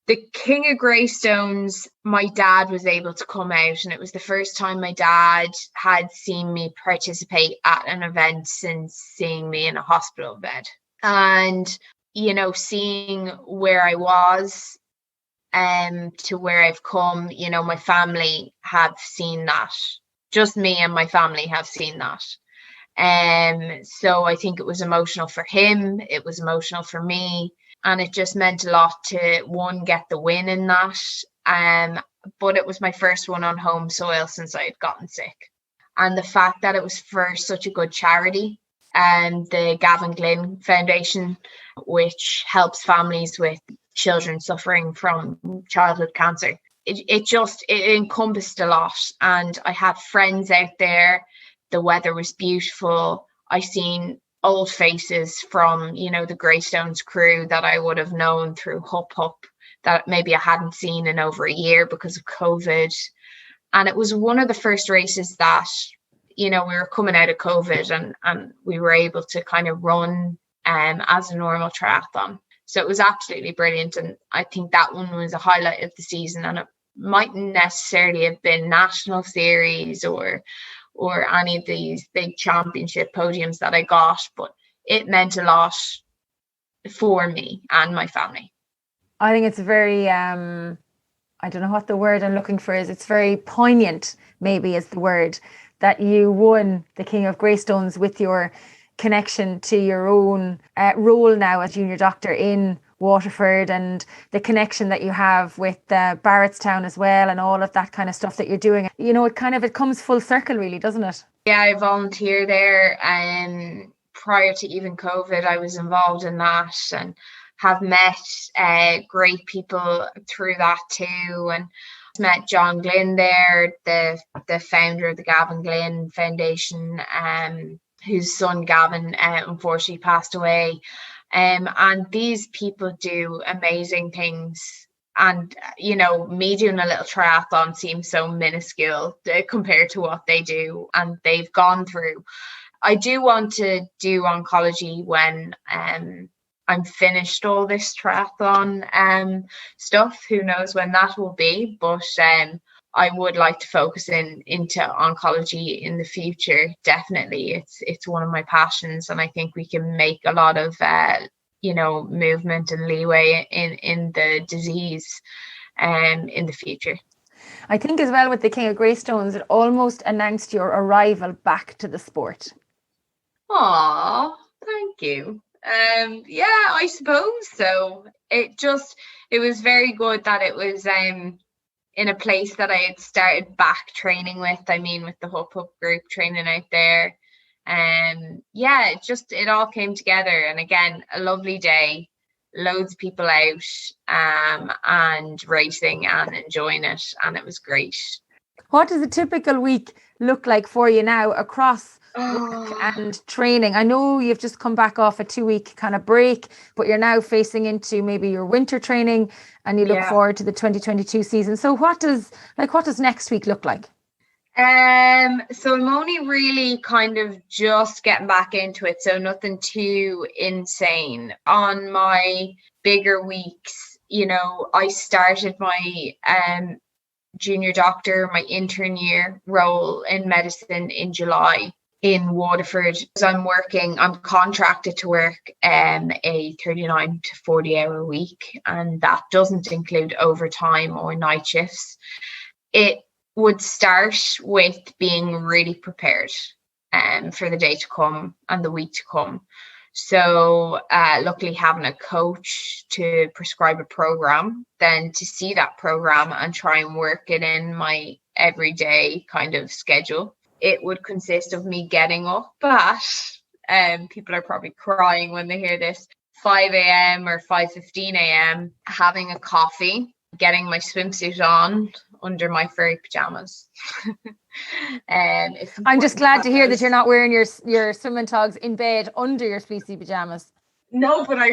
The King of Greystones, my dad was able to come out, and it was the first time my dad had seen me participate at an event since seeing me in a hospital bed. And, seeing where I was to where I've come, my family have seen that. Just me and my family have seen that. So I think it was emotional for him, it was emotional for me, and it just meant a lot to, one, get the win in that. But it was my first one on home soil since I had gotten sick. And the fact that it was for such a good charity, the Gavin Glynn Foundation, which helps families with children suffering from childhood cancer. It encompassed a lot. And I had friends out there. The weather was beautiful. I seen old faces from, the Greystones crew that I would have known through Hup Hup that maybe I hadn't seen in over a year because of COVID. And it was one of the first races that, we were coming out of COVID and we were able to kind of run as a normal triathlon. So it was absolutely brilliant. And I think that one was a highlight of the season. And it mightn't necessarily have been national series or any of these big championship podiums that I got, but it meant a lot for me and my family. I think it's very, I don't know what the word I'm looking for is. It's very poignant, maybe is the word, that you won the King of Greystones with your connection to your own role now as junior doctor in Waterford, and the connection that you have with Barrettstown as well, and all of that kind of stuff that you're doing. It comes full circle, really, doesn't it? Yeah, I volunteered there, and prior to even COVID, I was involved in that and have met great people through that too. And met John Glynn there, the founder of the Gavin Glynn Foundation, whose son Gavin unfortunately passed away. And these people do amazing things. And, me doing a little triathlon seems so minuscule compared to what they do and they've gone through. I do want to do oncology when I'm finished all this triathlon stuff. Who knows when that will be, but I would like to focus into oncology in the future. Definitely, it's one of my passions, and I think we can make a lot of movement and leeway in the disease in the future. I think as well with the King of Greystones, it almost announced your arrival back to the sport. Oh, thank you. Yeah, I suppose so. It was very good that it was in a place that I had started back training with. I mean, with the Hup Hup group training out there. Yeah, it all came together. And again, a lovely day, loads of people out and racing and enjoying it. And it was great. What does a typical week look like for you now across work and training? I know you've just come back off a 2-week kind of break, but you're now facing into maybe your winter training and you look forward to the 2022 season. So what does next week look like? So I'm only really kind of just getting back into it, so nothing too insane. On my bigger weeks, I started my junior doctor, my intern year role in medicine in July in Waterford. So I'm contracted to work a 39 to 40 hour week, and that doesn't include overtime or night shifts. It would start with being really prepared for the day to come and the week to come. So luckily having a coach to prescribe a program, then to see that program and try and work it in my everyday kind of schedule. It would consist of me getting up at, people are probably crying when they hear this, 5 a.m. or 5:15 a.m, having a coffee, getting my swimsuit on under my furry pajamas. I'm just glad to hear that you're not wearing your swimming togs in bed under your fleecy pajamas. No, but I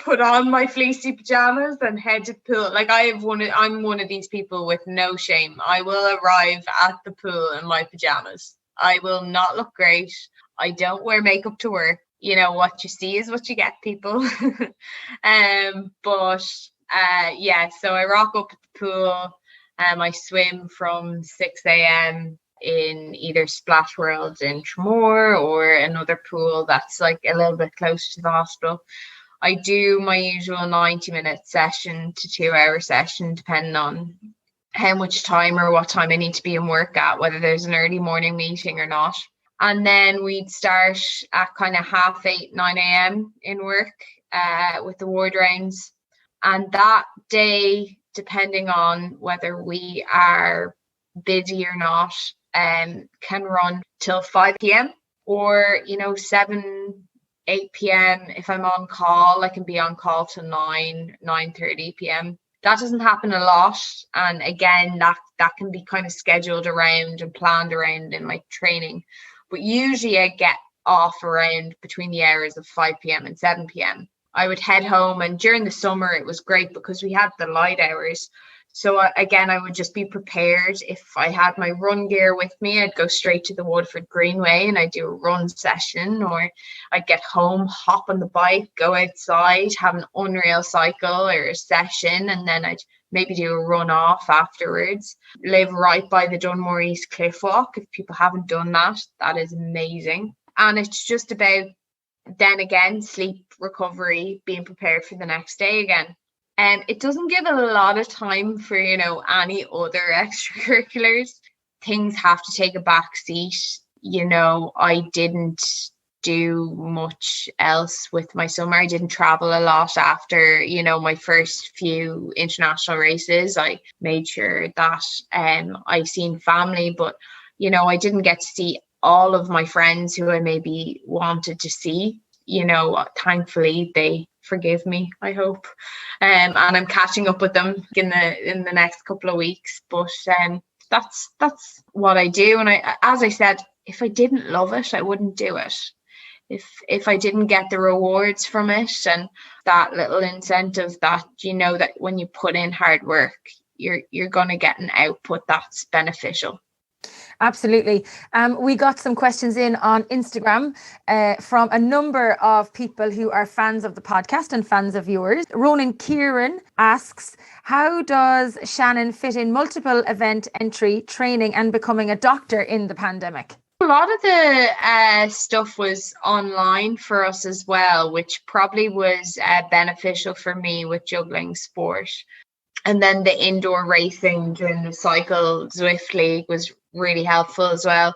put on my fleecy pajamas and head to the pool. Like I'm one of these people with no shame. I will arrive at the pool in my pajamas. I will not look great. I don't wear makeup to work. What you see is what you get, people. So I rock up at the pool. I swim from 6 a.m. in either Splash World in Tremor or another pool that's like a little bit closer to the hospital. I do my usual 90-minute session to 2-hour session, depending on how much time or what time I need to be in work at, whether there's an early morning meeting or not. And then we'd start at kind of 8:30, 9 a.m. in work with the ward rounds. And that day, depending on whether we are busy or not, can run till 5 p.m. or, 7, 8 p.m. If I'm on call, I can be on call till 9:30 p.m. That doesn't happen a lot. And again, that can be kind of scheduled around and planned around in my training. But usually I get off around between the hours of 5 p.m. and 7 p.m. I would head home, and during the summer it was great because we had the light hours. So again, I would just be prepared. If I had my run gear with me, I'd go straight to the Waterford Greenway and I'd do a run session, or I'd get home, hop on the bike, go outside, have an unreal cycle or a session, and then I'd maybe do a run off afterwards. Live right by the Dunmore East Cliff Walk. If people haven't done that, that is amazing. And it's just about, then again, sleep, recovery, being prepared for the next day again. It doesn't give a lot of time for, any other extracurriculars. Things have to take a back seat. I didn't do much else with my summer. I didn't travel a lot after, my first few international races. I made sure that I seen family, but, I didn't get to see all of my friends who I maybe wanted to see. Thankfully they forgive me, I hope, and I'm catching up with them in the next couple of weeks. But that's what I do. And as I said, if I didn't love it, I wouldn't do it. If I didn't get the rewards from it and that little incentive that that when you put in hard work, you're going to get an output that's beneficial. Absolutely. We got some questions in on Instagram from a number of people who are fans of the podcast and fans of yours. Ronan Kieran asks, how does Shannon fit in multiple event entry, training and becoming a doctor in the pandemic? A lot of the stuff was online for us as well, which probably was beneficial for me with juggling sport. And then the indoor racing during the Cycle Zwift League was really helpful as well.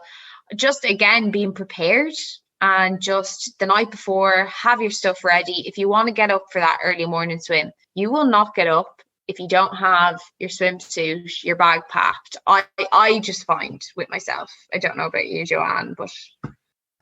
Just again, being prepared, and just the night before, have your stuff ready. If you want to get up for that early morning swim, you will not get up if you don't have your swimsuit, your bag packed. I just find with myself, I don't know about you, Joanne, but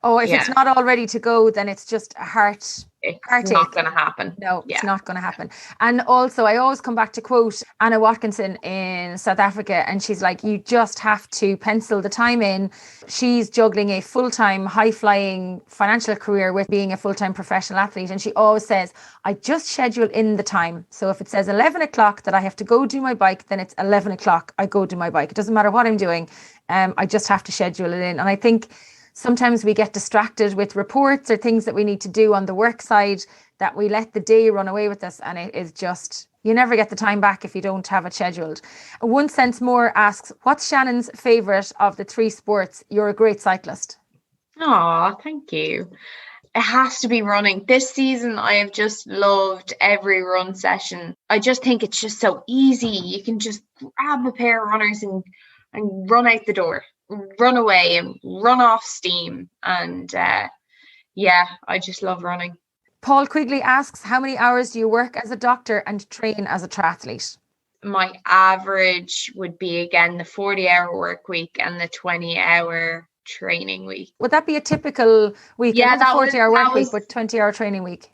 if it's not all ready to go, then it's just a heartache. It's not going to happen. No, it's not going to happen. And also, I always come back to quote Anna Watkinson in South Africa, and she's like, you just have to pencil the time in. She's juggling a full-time, high-flying financial career with being a full-time professional athlete. And she always says, I just schedule in the time. So if it says 11 o'clock that I have to go do my bike, then it's 11 o'clock I go do my bike. It doesn't matter what I'm doing. I just have to schedule it in. And I think sometimes we get distracted with reports or things that we need to do on the work side, that we let the day run away with us, and it is just, you never get the time back if you don't have it scheduled. One Sense More asks, what's Shannon's favourite of the three sports? You're a great cyclist. Oh, thank you. It has to be running. This season, I have just loved every run session. I just think it's just so easy. You can just grab a pair of runners and run out the door. Run away and run off steam, and I just love running. Paul Quigley asks, how many hours do you work as a doctor and train as a triathlete? My average would be, again, the 40-hour work week and the 20-hour training week. Would that be a typical week? Yeah, that 40-hour work week with 20-hour training week.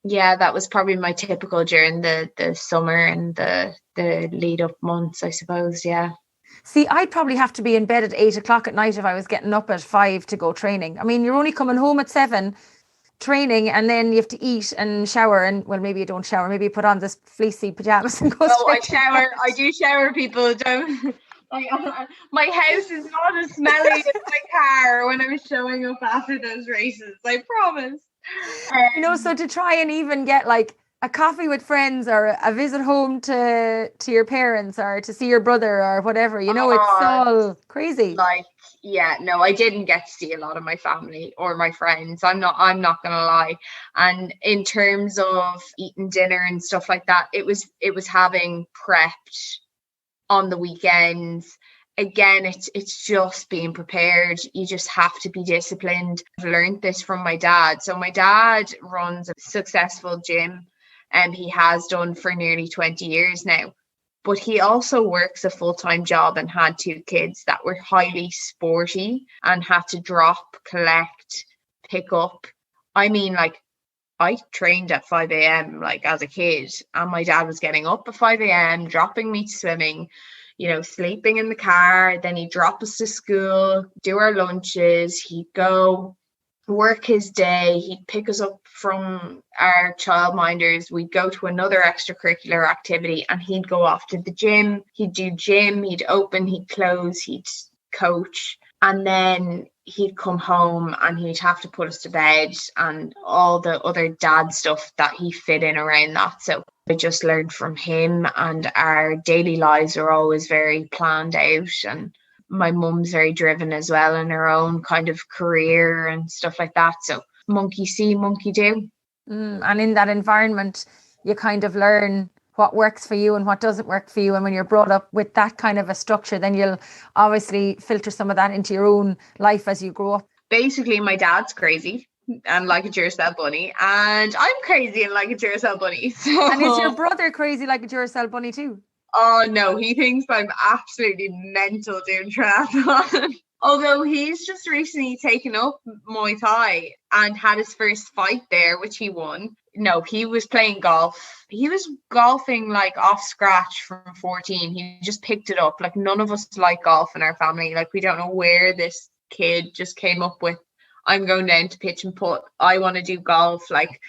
Yeah, that was probably my typical during the summer and the lead up months, I suppose. Yeah. See, I'd probably have to be in bed at 8 o'clock at night if I was getting up at 5 to go training. I mean, you're only coming home at 7 training, and then you have to eat and shower, and well, maybe you don't shower, maybe you put on this fleecy pajamas and go I shower. I do shower, people. Don't. My house is not as smelly as my car when I'm showing up after those races, I promise. So to try and even get like a coffee with friends or a visit home to your parents or to see your brother or whatever, it's all crazy. I didn't get to see a lot of my family or my friends. I'm not gonna lie. And in terms of eating dinner and stuff like that, it was having prepped on the weekends, again, it's just being prepared. You just have to be disciplined. I've learned this from my dad. So my dad runs a successful gym, and he has done for nearly 20 years now. But he also works a full-time job and had 2 kids that were highly sporty and had to drop, collect, pick up. I mean, like, I trained at 5 a.m. like as a kid, and my dad was getting up at 5 a.m., dropping me to swimming, sleeping in the car. Then he'd drop us to school, do our lunches. He'd go work his day. He'd pick us up from our childminders. We'd go to another extracurricular activity, and he'd go off to the gym. He'd do gym, he'd open, he'd close, he'd coach. And then he'd come home and he'd have to put us to bed and all the other dad stuff that he fit in around that. So I just learned from him, and our daily lives are always very planned out. And my mum's very driven as well in her own kind of career and stuff like that. So monkey see, monkey do. And in that environment, you kind of learn what works for you and what doesn't work for you. And when you're brought up with that kind of a structure, then you'll obviously filter some of that into your own life as you grow up. Basically, my dad's crazy and like a Duracell bunny, and I'm crazy and like a Duracell bunny. So... And is your brother crazy like a Duracell bunny too? Oh no, he thinks I'm absolutely mental doing triathlon. Although he's just recently taken up Muay Thai and had his first fight there, which he won. No, he was playing golf. He was golfing like off scratch from 14. He just picked it up. Like, none of us like golf in our family. Like, we don't know where this kid just came up with, I'm going down to pitch and putt. I want to do golf. Like,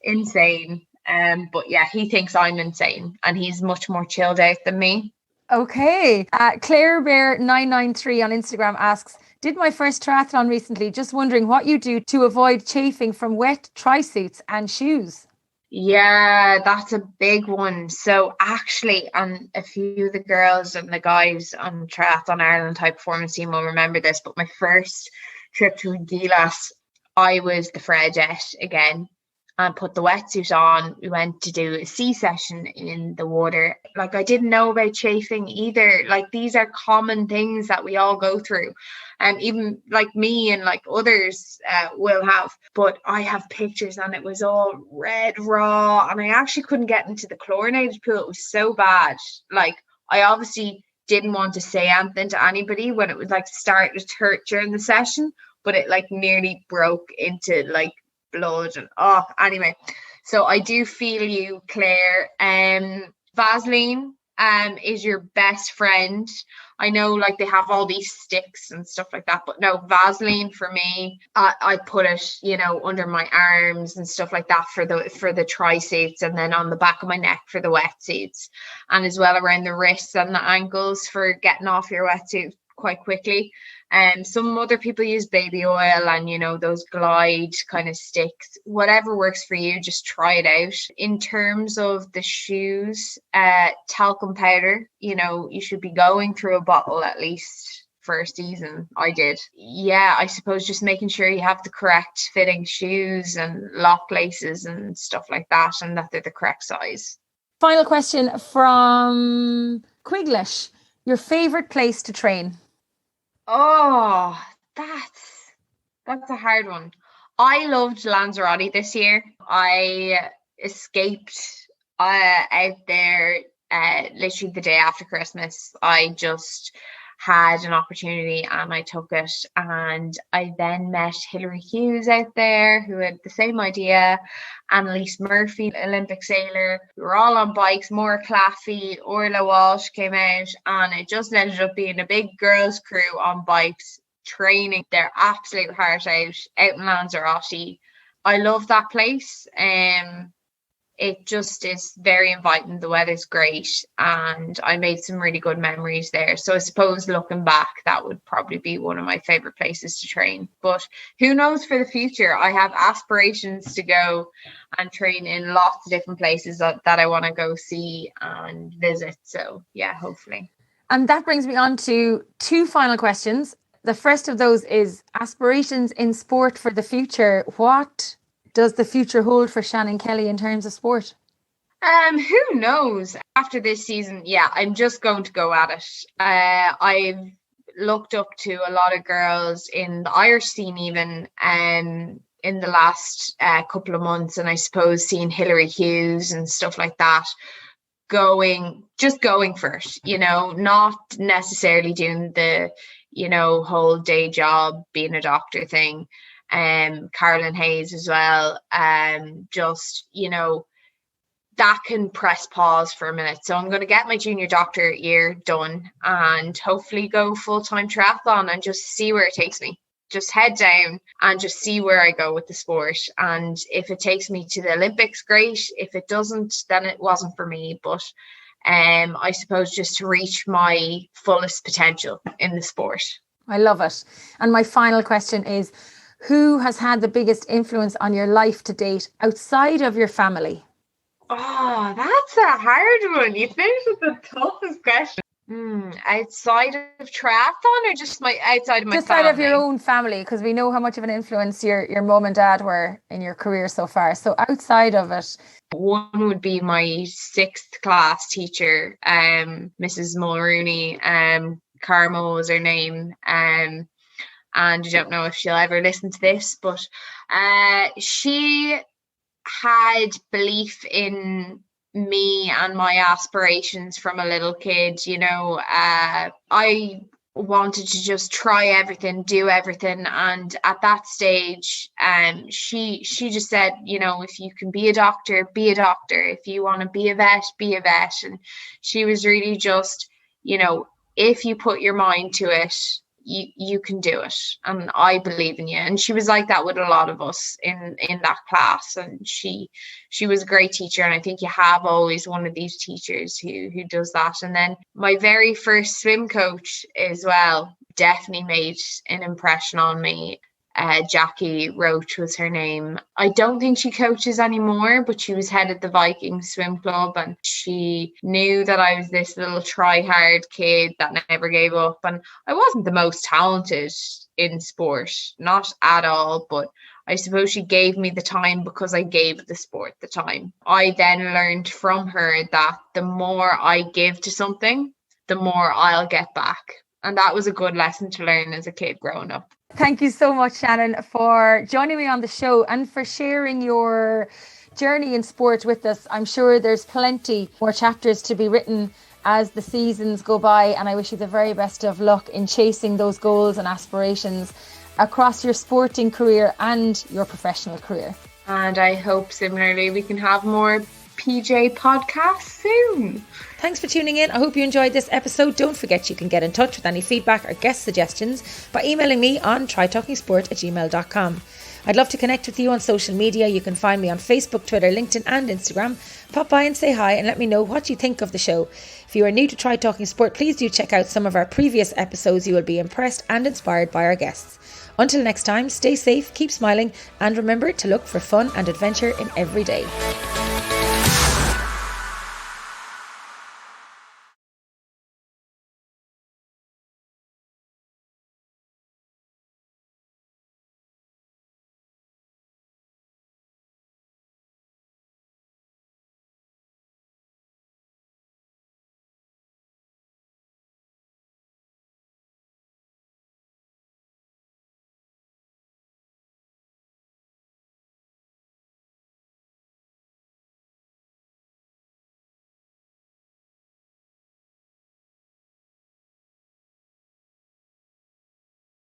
insane. But yeah, he thinks I'm insane, and he's much more chilled out than me. Okay. Claire Bear 993 on Instagram asks, did my first triathlon recently, just wondering what you do to avoid chafing from wet tri-suits and shoes. Yeah, that's a big one. So actually, and a few of the girls and the guys on Triathlon Ireland High Performance Team will remember this, but my first trip to Gilas, I was the Fredette again, and put the wetsuit on. We went to do a sea session in the water. Like, I didn't know about chafing either. Like, these are common things that we all go through. And even like me and like others will have. But I have pictures and it was all red raw. And I actually couldn't get into the chlorinated pool. It was so bad. Like, I obviously didn't want to say anything to anybody when it was like starting to hurt during the session. But it like nearly broke into like blood and anyway, so I do feel you, Claire. Vaseline is your best friend. I know like they have all these sticks and stuff like that, but no, Vaseline for me, I put it under my arms and stuff like that for the tri-suits, and then on the back of my neck for the wetsuits, and as well around the wrists and the ankles for getting off your wetsuit quite quickly. Some other people use baby oil and those glide kind of sticks. Whatever works for you, just try it out. In terms of the shoes, talcum powder, you should be going through a bottle at least for a season. I did. Yeah, I suppose just making sure you have the correct fitting shoes and lock laces and stuff like that, and that they're the correct size. Final question from Quiglish. Your favorite place to train? Oh, that's a hard one. I loved Lanzarote this year. I escaped out there literally the day after Christmas. I just had an opportunity and I took it, and I then met Hilary Hughes out there who had the same idea, Annalise Murphy, Olympic sailor. We were all on bikes, Maura Claffey, Orla Walsh came out, and it just ended up being a big girls crew on bikes training their absolute heart out in Lanzarote. I love that place. It just is very inviting. The weather's great, and I made some really good memories there. So I suppose looking back, that would probably be one of my favorite places to train. But who knows for the future? I have aspirations to go and train in lots of different places that I want to go see and visit. So yeah, hopefully. And that brings me on to 2 final questions. The first of those is aspirations in sport for the future. What does the future hold for Shannon Kelly in terms of sport? Who knows? After this season, yeah, I'm just going to go at it. I've looked up to a lot of girls in the Irish scene even in the last couple of months, and I suppose seeing Hilary Hughes and stuff like that going for it, not necessarily doing the, whole day job, being a doctor thing. Carolyn Hayes as well. Just, that can press pause for a minute. So I'm going to get my junior doctor year done and hopefully go full-time triathlon and just see where it takes me. Just head down and just see where I go with the sport. And if it takes me to the Olympics, great. If it doesn't, then it wasn't for me. But I suppose just to reach my fullest potential in the sport. I love it. And my final question is, who has had the biggest influence on your life to date outside of your family? Oh, that's a hard one. You finished with the toughest question. Outside of triathlon, or just outside of my just family? Outside of your own family, because we know how much of an influence your mum and dad were in your career so far. So outside of it, one would be my 6th class teacher, Mrs. Mulrooney. Carmo was her name, and I don't know if she'll ever listen to this, but she had belief in me and my aspirations from a little kid. I wanted to just try everything, do everything, and at that stage she just said, if you can be a doctor, be a doctor. If you want to be a vet, be a vet. And she was really just, if you put your mind to it, you can do it, and I believe in you. And she was like that with a lot of us in that class, and she was a great teacher. And I think you have always one of these teachers who does that. And then my very first swim coach as well definitely made an impression on me. Jackie Roach was her name. I don't think she coaches anymore, but she was head of the Viking swim club, and she knew that I was this little try-hard kid that never gave up. And I wasn't the most talented in sport, not at all, but I suppose she gave me the time because I gave the sport the time. I then learned from her that the more I give to something, the more I'll get back. And that was a good lesson to learn as a kid growing up. Thank you so much, Shannon, for joining me on the show and for sharing your journey in sport with us. I'm sure there's plenty more chapters to be written as the seasons go by, and I wish you the very best of luck in chasing those goals and aspirations across your sporting career and your professional career. And I hope similarly we can have more PJ podcasts soon. Thanks for tuning in. I hope you enjoyed this episode. Don't forget you can get in touch with any feedback or guest suggestions by emailing me on trytalkingsport@gmail.com. I'd love to connect with you on social media. You can find me on Facebook, Twitter, LinkedIn and Instagram. Pop by and say hi and let me know what you think of the show. If you are new to Try Talking Sport, please do check out some of our previous episodes. You will be impressed and inspired by our guests. Until next time, stay safe, keep smiling, and remember to look for fun and adventure in every day.